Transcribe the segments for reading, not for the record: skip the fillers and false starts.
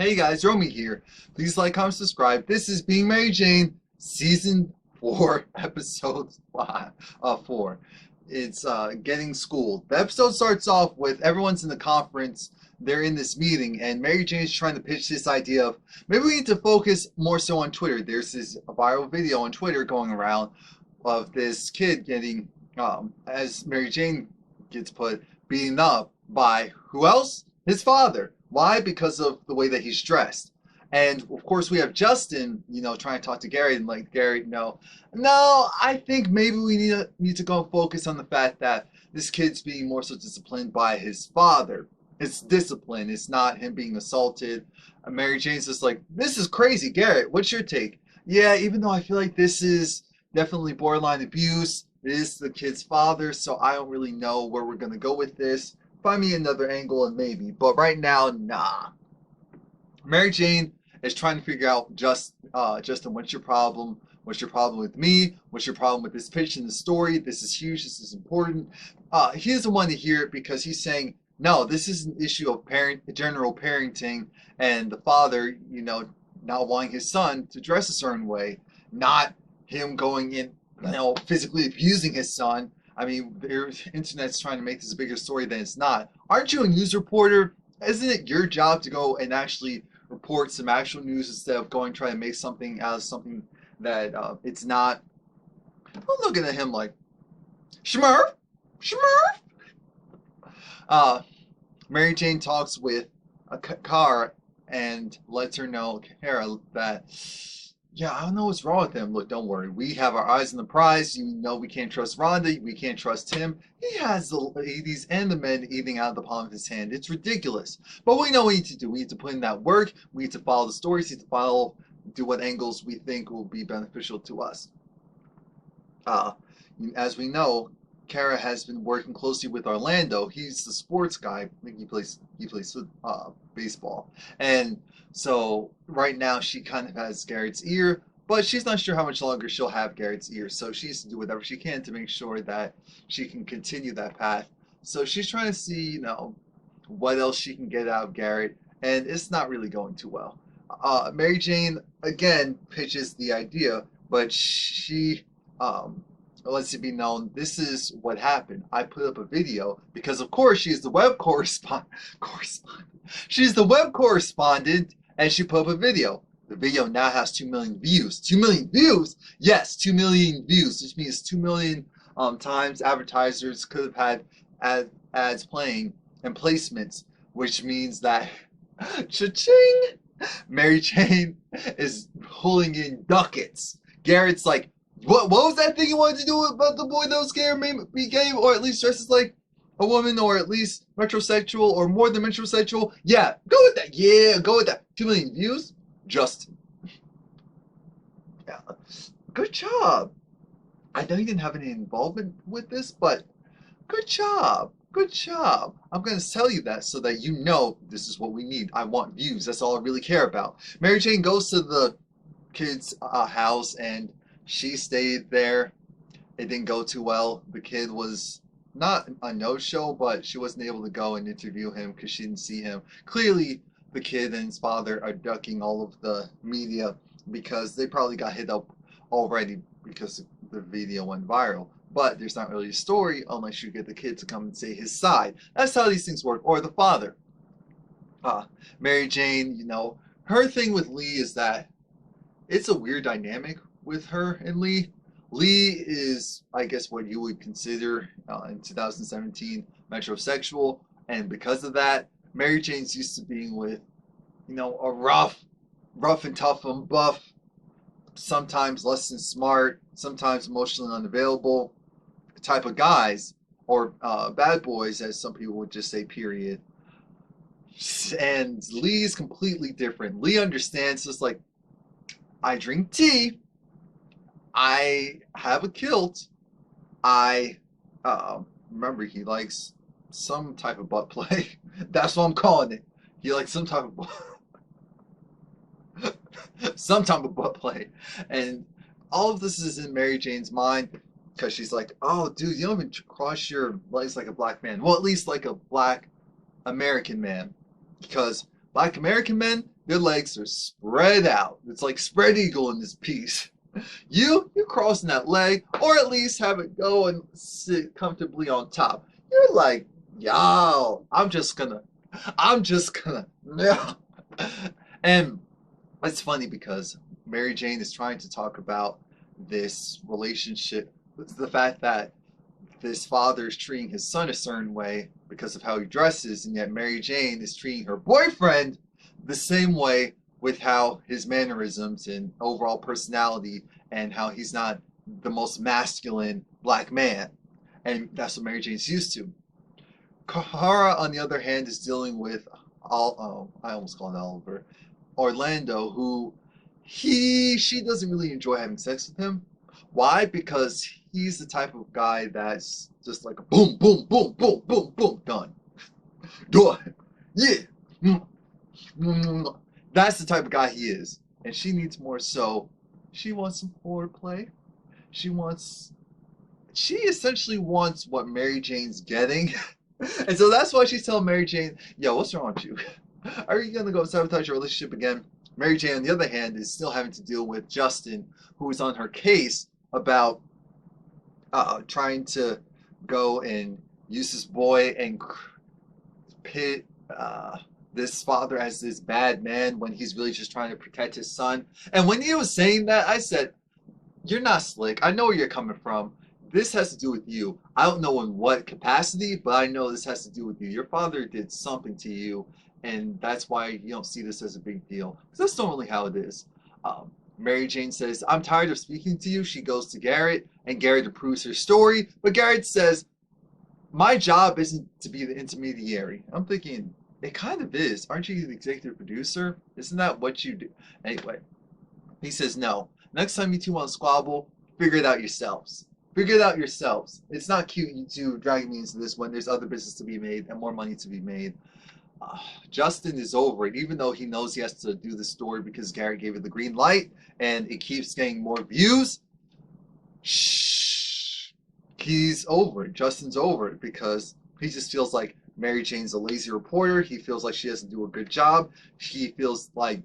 Hey guys, Romie here. Please like, comment, subscribe. This is Being Mary Jane, Season 4, Episode 4. It's getting schooled. The episode starts off with everyone's in the conference. They're in this meeting, and Mary Jane's trying to pitch this idea of maybe we need to focus more so on Twitter. There's this viral video on Twitter going around of this kid getting, as Mary Jane gets put, beaten up by who else? His father. Why? Because of the way that he's dressed. And of course, we have Justin, trying to talk to Gary, and like, Gary, no, I think maybe we need to go focus on the fact that this kid's being more so disciplined by his father. It's discipline. It's not him being assaulted. Mary Jane's just like, this is crazy. Garrett, what's your take? Yeah, even though I feel like this is definitely borderline abuse, it is the kid's father, so I don't really know where we're gonna go with this. Find me another angle and maybe, but right now, nah. Mary Jane is trying to figure out Justin, what's your problem? What's your problem with me? What's your problem with this pitch in the story? This is huge. This is important. He doesn't want to hear it because he's saying, no, this is an issue of general parenting and the father, not wanting his son to dress a certain way, not him going in, physically abusing his son. I mean, the internet's trying to make this a bigger story than it's not. Aren't you a news reporter? Isn't it your job to go and actually report some actual news instead of going try to make something out of something that it's not? I'm looking at him like, Shmurf? Shmurf? Mary Jane talks with a car and lets her know, Kara, that yeah, I don't know what's wrong with him. Look, don't worry. We have our eyes on the prize. We can't trust Rhonda. We can't trust him. He has the ladies and the men eating out of the palm of his hand. It's ridiculous. But we know what we need to do. We need to put in that work. We need to follow the stories. We need to do what angles we think will be beneficial to us. As we know, Kara has been working closely with Orlando. He's the sports guy. I think he plays baseball. And so right now she kind of has Garrett's ear, but she's not sure how much longer she'll have Garrett's ear. So she needs to do whatever she can to make sure that she can continue that path. So she's trying to see, what else she can get out of Garrett, and it's not really going too well. Mary Jane again pitches the idea, but she lets it be known this is what happened. I put up a video because, of course, she's the web correspondent. She's the web correspondent, and she put up a video. The video now has 2 million views. 2 million views? Yes, 2 million views, which means 2 million times advertisers could have had ads playing and placements, which means that cha-ching, Mary Jane is pulling in ducats. Garrett's like, what was that thing you wanted to do about the boy that was scared be gay, or at least dresses like a woman, or at least metrosexual, or more than metrosexual? Yeah, go with that. Yeah, go with that. 2 million views? Justin. Yeah. Good job. I know you didn't have any involvement with this, but good job. Good job. I'm going to tell you that so that you know this is what we need. I want views. That's all I really care about. Mary Jane goes to the kid's house, and she stayed there. It didn't go too well. The kid was not a no-show, but she wasn't able to go and interview him because she didn't see him. Clearly, the kid and his father are ducking all of the media because they probably got hit up already because the video went viral. But there's not really a story unless you get the kid to come and say his side. That's how these things work. Or the father. Mary Jane, her thing with Lee is that it's a weird dynamic with her and Lee. Lee is, I guess, what you would consider in 2017 metrosexual, and because of that, Mary Jane's used to being with, a rough and tough and buff, sometimes less than smart, sometimes emotionally unavailable type of guys, or bad boys, as some people would just say, period. And Lee's completely different. Lee understands, just like, I drink tea, I have a kilt, I remember he likes some type of butt play. That's what I'm calling it. He likes some type of butt play. And all of this is in Mary Jane's mind because she's like, oh dude, you don't even cross your legs like a black man. Well, at least like a black American man. Because black American men, Their legs are spread out. It's like spread eagle in this piece. You crossing that leg, or at least have it go and sit comfortably on top. You're like, yo, I'm just gonna, yeah. And it's funny because Mary Jane is trying to talk about this relationship, the fact that this father is treating his son a certain way because of how he dresses, and yet Mary Jane is treating her boyfriend the same way with how his mannerisms and overall personality and how he's not the most masculine black man. And that's what Mary Jane's used to. Kahara, on the other hand, is dealing with I almost called Oliver, Orlando, who she doesn't really enjoy having sex with him. Why? Because he's the type of guy that's just like a boom, boom, boom, boom, boom, boom, done. Done. Yeah. That's the type of guy he is. And she needs more so. She wants some foreplay. She essentially wants what Mary Jane's getting. And so that's why she's telling Mary Jane, yo, what's wrong with you? Are you going to go sabotage your relationship again? Mary Jane, on the other hand, is still having to deal with Justin, who is on her case about trying to go and use this boy and pit this father as this bad man when he's really just trying to protect his son. And when he was saying that, I said, you're not slick. I know where you're coming from. This has to do with you. I don't know in what capacity, but I know this has to do with you. Your father did something to you, and that's why you don't see this as a big deal. Because that's normally how it is. Mary Jane says, I'm tired of speaking to you. She goes to Garrett, and Garrett approves her story. But Garrett says, my job isn't to be the intermediary. I'm thinking, it kind of is. Aren't you the executive producer? Isn't that what you do? Anyway, he says, no. Next time you two want to squabble, figure it out yourselves. Figure it out yourselves. It's not cute you two dragging me into this when there's other business to be made and more money to be made. Justin is over it, even though he knows he has to do the story because Garrett gave it the green light and it keeps getting more views. Shh. He's over it. Justin's over it because he just feels like Mary Jane's a lazy reporter. He feels like she doesn't do a good job. He feels like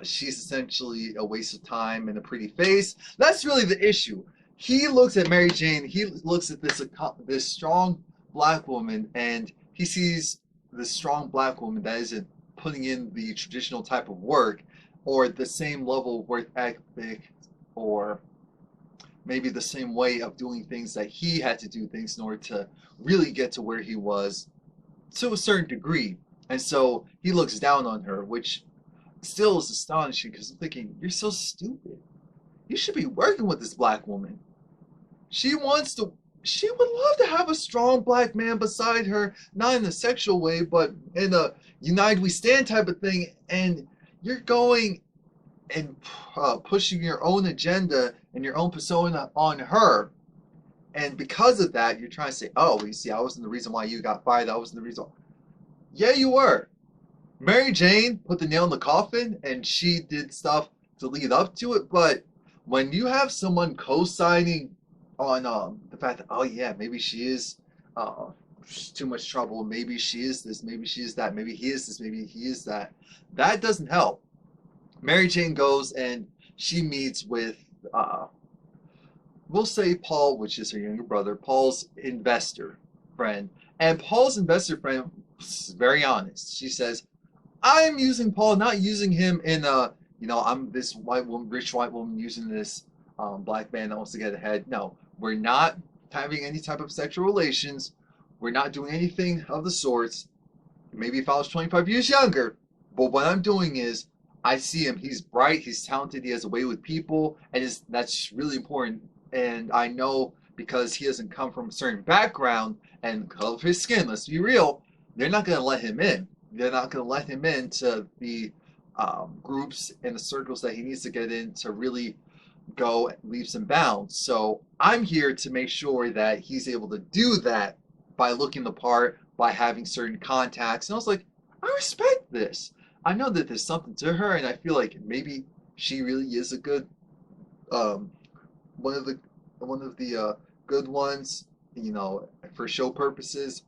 she's essentially a waste of time and a pretty face. That's really the issue. He looks at Mary Jane. He looks at this strong black woman, and he sees this strong black woman that isn't putting in the traditional type of work or the same level of work ethic or maybe the same way of doing things that he had to do things in order to really get to where he was to a certain degree. And so he looks down on her, which still is astonishing because I'm thinking, you're so stupid. You should be working with this black woman. She would love to have a strong black man beside her, not in a sexual way, but in a United We Stand type of thing. And you're going and pushing your own agenda and your own persona on her. And because of that, you're trying to say, oh, you see, I wasn't the reason why you got fired. I wasn't the reason. Yeah, you were. Mary Jane put the nail in the coffin, and she did stuff to lead up to it. But when you have someone co-signing on the fact that, oh yeah, maybe she is too much trouble, maybe she is this, maybe she is that, maybe he is this, maybe he is that, that doesn't help. Mary Jane goes and she meets with, we'll say Paul, which is her younger brother, Paul's investor friend. And Paul's investor friend is very honest. She says, I'm using Paul, not using him in a, I'm this white woman, rich white woman using this black man that wants to get ahead. No, we're not having any type of sexual relations. We're not doing anything of the sorts. Maybe if I was 25 years younger. But what I'm doing is, I see him. He's bright. He's talented. He has a way with people. And that's really important. And I know because he doesn't come from a certain background and color of his skin, let's be real, they're not going to let him in. They're not going to let him into the groups and the circles that he needs to get in to really go leaps and bounds. So I'm here to make sure that he's able to do that by looking the part, by having certain contacts. And I was like, I respect this. I know that there's something to her, and I feel like maybe she really is a good one of the good ones, for show purposes.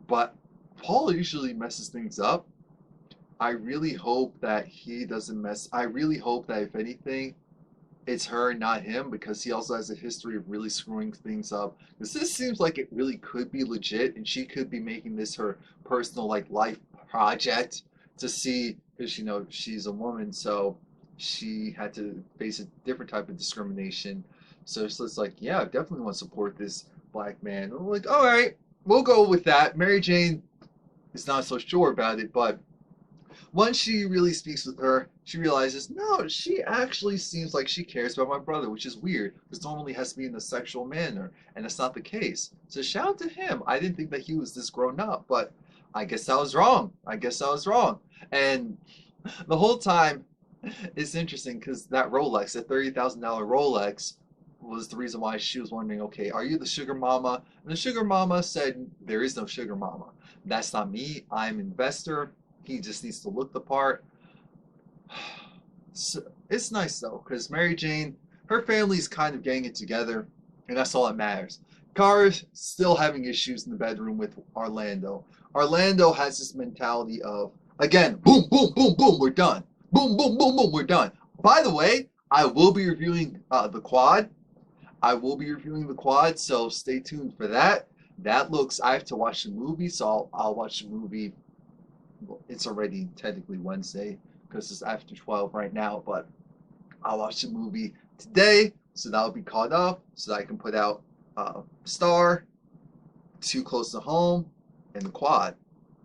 But Paul usually messes things up. I really hope that he doesn't mess. I really hope that if anything, it's her, not him, because he also has a history of really screwing things up. Because this seems like it really could be legit, and she could be making this her personal like life project to see, because you know she's a woman, so she had to face a different type of discrimination. So it's like, yeah, I definitely want to support this black man. And I'm like, all right, we'll go with that. Mary Jane is not so sure about it, but once she really speaks with her, she realizes, no, she actually seems like she cares about my brother, which is weird, because normally it has to be in a sexual manner, and that's not the case. So shout out to him. I didn't think that he was this grown up, but I guess I was wrong. I guess I was wrong. And the whole time, it's interesting because that Rolex, that $30,000 Rolex, was the reason why she was wondering, okay, are you the sugar mama? And the sugar mama said, there is no sugar mama. That's not me. I'm an investor. He just needs to look the part. So, it's nice though, because Mary Jane, her family's kind of getting it together, and that's all that matters. Kara's still having issues in the bedroom with Orlando. Orlando has this mentality of, again, boom, boom, boom, boom, we're done. Boom, boom, boom, boom, we're done. By the way, I will be reviewing the quad. I will be reviewing the quad, so stay tuned for that. That looks, I have to watch the movie, so I'll watch the movie. It's already technically Wednesday because it's after 12 right now, but I'll watch the movie today, so that'll be caught up, so that I can put out Star, Too Close to Home, and the quad.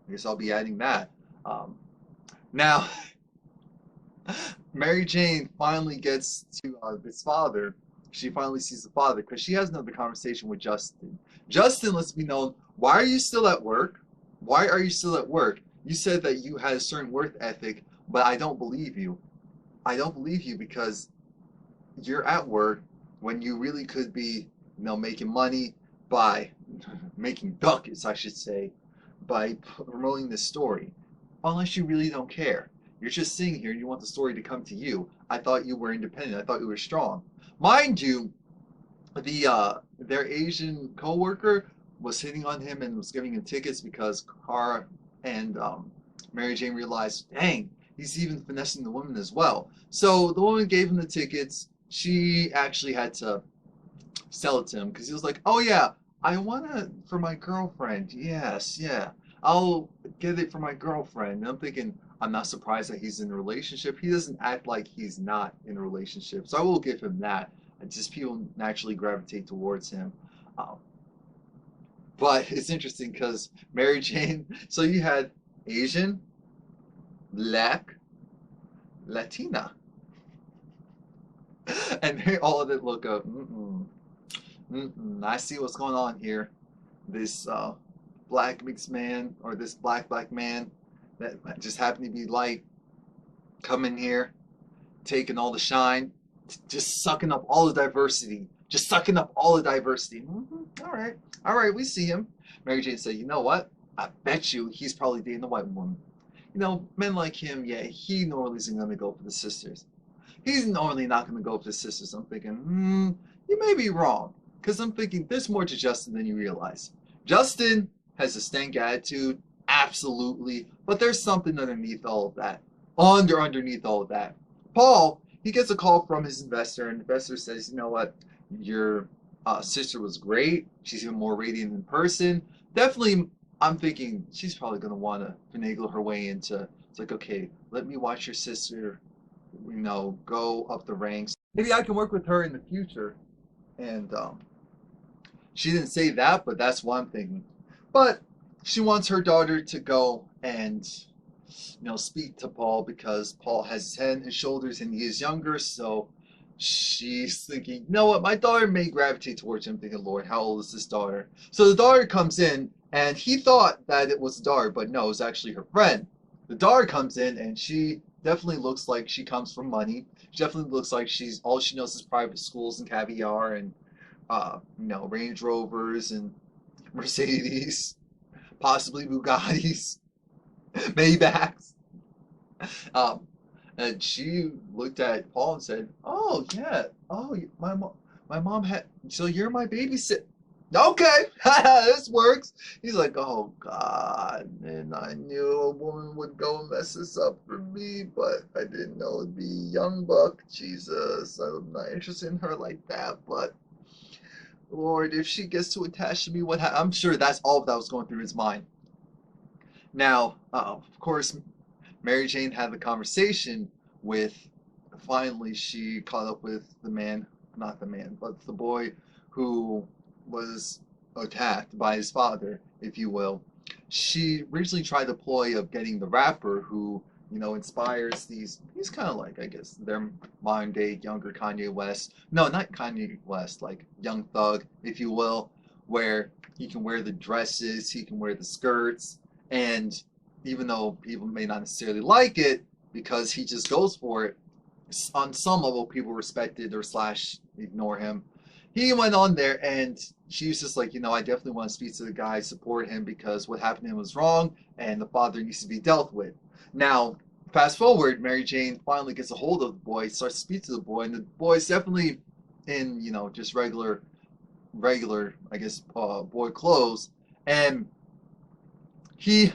I guess I'll be adding that. Now, Mary Jane finally gets to his father. She finally sees the father because she has another conversation with Justin. Justin lets me know, why are you still at work? Why are you still at work? You said that you had a certain work ethic, but I don't believe you. I don't believe you because you're at work when you really could be, you know, making money by making ducats, I should say, by promoting this story. Unless you really don't care. You're just sitting here and you want the story to come to you. I thought you were independent. I thought you were strong. Mind you, their Asian coworker was hitting on him and was giving him tickets because Kara and Mary Jane realized, dang, he's even finessing the woman as well. So the woman gave him the tickets. She actually had to sell it to him because he was like, oh yeah, I want it for my girlfriend. Yes, yeah, I'll get it for my girlfriend. And I'm thinking, I'm not surprised that he's in a relationship. He doesn't act like he's not in a relationship. So I will give him that. And just people naturally gravitate towards him. But it's interesting because Mary Jane, so you had Asian, Black, Latina. And they all did look up, I see what's going on here. This black mixed man, or this black man that just happened to be light, coming here, taking all the shine, just sucking up all the diversity. Just sucking up all the diversity. All right, we see him. Mary Jane said, you know what? I bet you he's probably dating a white woman. You know, men like him, yeah, he normally isn't going to go for the sisters. He's normally not going to go for the sisters. I'm thinking, you may be wrong. Because I'm thinking there's more to Justin than you realize. Justin has a stank attitude, absolutely. But there's something underneath all of that. Underneath all of that. Paul, he gets a call from his investor, and the investor says, you know what? Your sister was great. She's even more radiant in person. Definitely, I'm thinking she's probably going to want to finagle her way into, it's like, okay, let me watch your sister, you know, go up the ranks. Maybe I can work with her in the future. And she didn't say that, but that's what I'm thinking. But she wants her daughter to go and, you know, speak to Paul because Paul has his head and his shoulders and he is younger, so she's thinking, you know what, my daughter may gravitate towards him, thinking, Lord, how old is this daughter? So the daughter comes in, and he thought that it was the daughter, but no, it was actually her friend. The daughter comes in, and she definitely looks like she comes from money. She definitely looks like she's, all she knows is private schools and caviar and, you know, Range Rovers and Mercedes, possibly Bugattis, Maybachs. And she looked at Paul and said, "Oh yeah, oh my mom had. So you're my babysitter." Okay, this works. He's like, oh God, and I knew a woman would go and mess this up for me, but I didn't know it'd be young buck. Jesus, I'm not interested in her like that, but Lord, if she gets too attached to me, what I'm sure that's all that was going through his mind. Now, of course, Mary Jane had the conversation with, finally, she caught up with the man, not the man, but the boy who was attacked by his father, if you will. She originally tried the ploy of getting the rapper who, inspires he's kind of like, I guess, their modern day younger Kanye West. No, not Kanye West, like Young Thug, if you will, where he can wear the dresses, he can wear the skirts, and even though people may not necessarily like it because he just goes for it, on some level people respect it or slash ignore him. He went on there and she was just like, I definitely want to speak to the guy, support him because what happened to him was wrong and the father needs to be dealt with. Now, fast forward, Mary Jane finally gets a hold of the boy, starts to speak to the boy, and the boy's definitely in, just regular, I guess, boy clothes. And he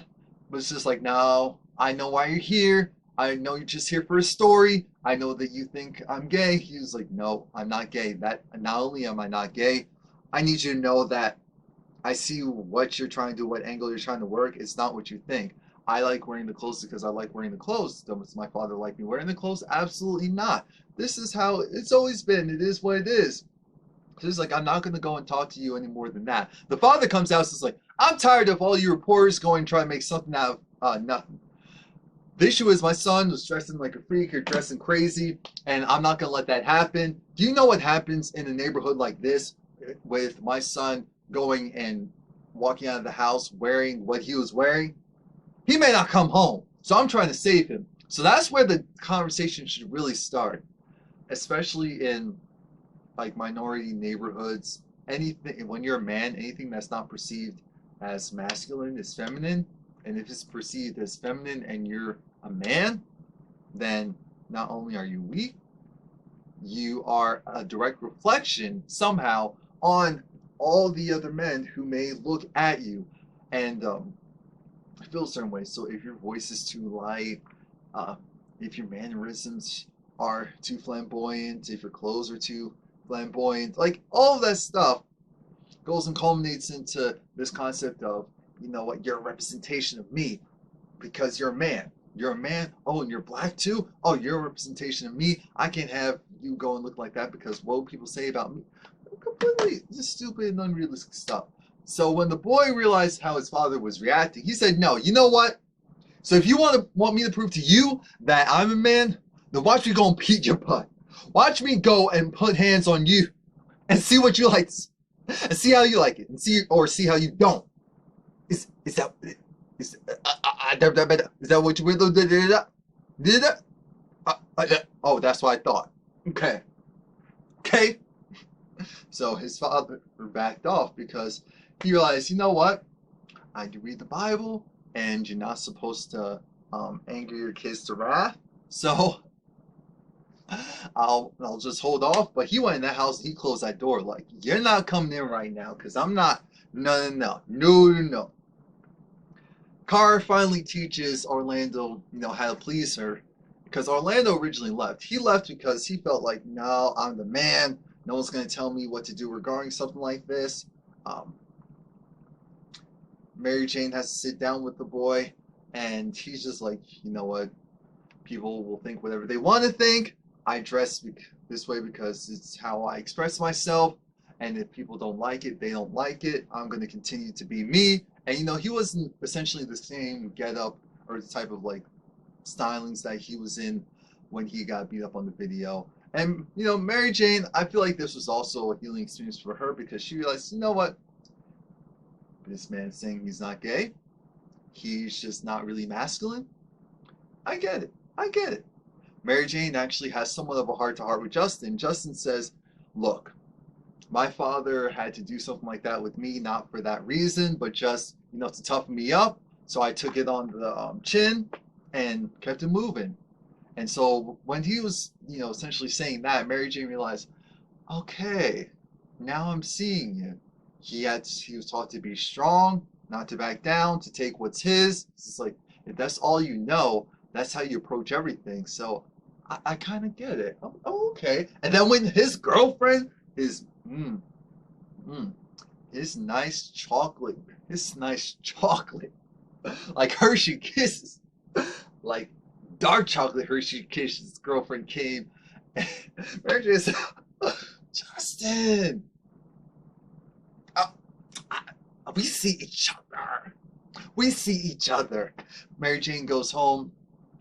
was just like, no, I know why you're here. I know you're just here for a story. I know that you think I'm gay. He was like, no, I'm not gay. That not only am I not gay, I need you to know that I see what you're trying to do, what angle you're trying to work. It's not what you think. I like wearing the clothes because I like wearing the clothes. Does my father like me wearing the clothes? Absolutely not. This is how it's always been. It is what it is. So he's like, I'm not going to go and talk to you any more than that. The father comes out and says, like, I'm tired of all you reporters going to try to make something out of nothing. The issue is my son was dressing like a freak or dressing crazy, and I'm not going to let that happen. Do you know what happens in a neighborhood like this with my son going and walking out of the house wearing what he was wearing? He may not come home, so I'm trying to save him. So that's where the conversation should really start, especially in like minority neighborhoods. Anything, when you're a man, anything that's not perceived as masculine is feminine, and if it's perceived as feminine and you're a man, then not only are you weak, you are a direct reflection somehow on all the other men who may look at you and feel a certain way. So if your voice is too light, if your mannerisms are too flamboyant, if your clothes are too flamboyant, like all of that stuff goes and culminates into this concept of, what, you're a representation of me because you're a man. You're a man. Oh, and you're black too? Oh, you're a representation of me. I can't have you go and look like that because what will people say about me? Completely just stupid and unrealistic stuff. So when the boy realized how his father was reacting, he said, no, you know what? So if you want me to prove to you that I'm a man, then watch me go and beat your butt. Watch me go and put hands on you and see what you like, and see how you like it, and see how you don't. Is that what you really did? Oh, that's what I thought. Okay. So his father backed off because he realized, you know what? I do read the Bible, and you're not supposed to anger your kids to wrath. So I'll just hold off. But he went in that house, he closed that door like, you're not coming in right now because I'm not. No. Carr finally teaches Orlando, how to please her, because Orlando originally left. He left because he felt like, no, I'm the man. No one's going to tell me what to do regarding something like this. Mary Jane has to sit down with the boy, and he's just like, you know what? People will think whatever they want to think. I dress this way because it's how I express myself. And if people don't like it, they don't like it. I'm going to continue to be me. And, he wasn't essentially the same get up or the type of like stylings that he was in when he got beat up on the video. And, Mary Jane, I feel like this was also a healing experience for her because she realized, you know what? This man's saying he's not gay. He's just not really masculine. I get it. Mary Jane actually has somewhat of a heart-to-heart with Justin. Justin says, look, my father had to do something like that with me, not for that reason, but just, to toughen me up. So I took it on the chin and kept it moving. And so when he was, essentially saying that, Mary Jane realized, okay, now I'm seeing you. he was taught to be strong, not to back down, to take what's his. It's like if that's all you know, that's how you approach everything. So I kind of get it. Oh, okay. And then when his girlfriend is mm, his nice chocolate, like Hershey Kisses, like dark chocolate Hershey Kisses. His girlfriend came. Mary Jane said, Justin, uh, we see each other. We see each other. Mary Jane goes home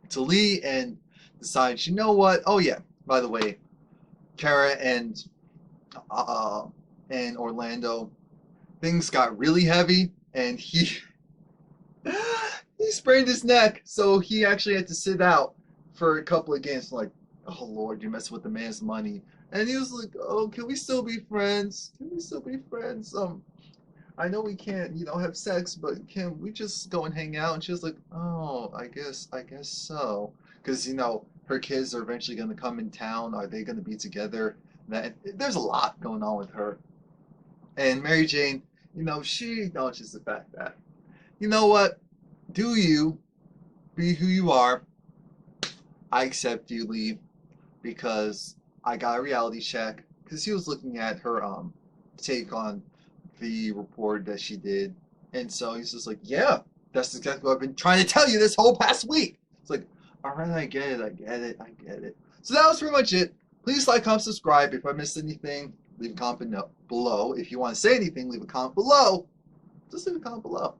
to Lee and decides, you know what? Oh yeah, by the way, Kara and Orlando, things got really heavy, and he sprained his neck, so he actually had to sit out for a couple of games. Like, oh Lord, you mess with the man's money. And he was like, oh, can we still be friends? Can we still be friends? I know we can't, have sex, but can we just go and hang out? And she was like, oh, I guess so. Because, her kids are eventually going to come in town. Are they going to be together? There's a lot going on with her. And Mary Jane, she acknowledges the fact that, you know what? Do you be who you are? I accept you, Lee, because I got a reality check. Because he was looking at her take on the report that she did, and so he's just like, yeah, that's exactly what I've been trying to tell you this whole past week. It's like, all right, I get it. So that was pretty much it. Please like, comment, subscribe. If I missed anything, leave a comment below. If you want to say anything, leave a comment below. Just leave a comment below.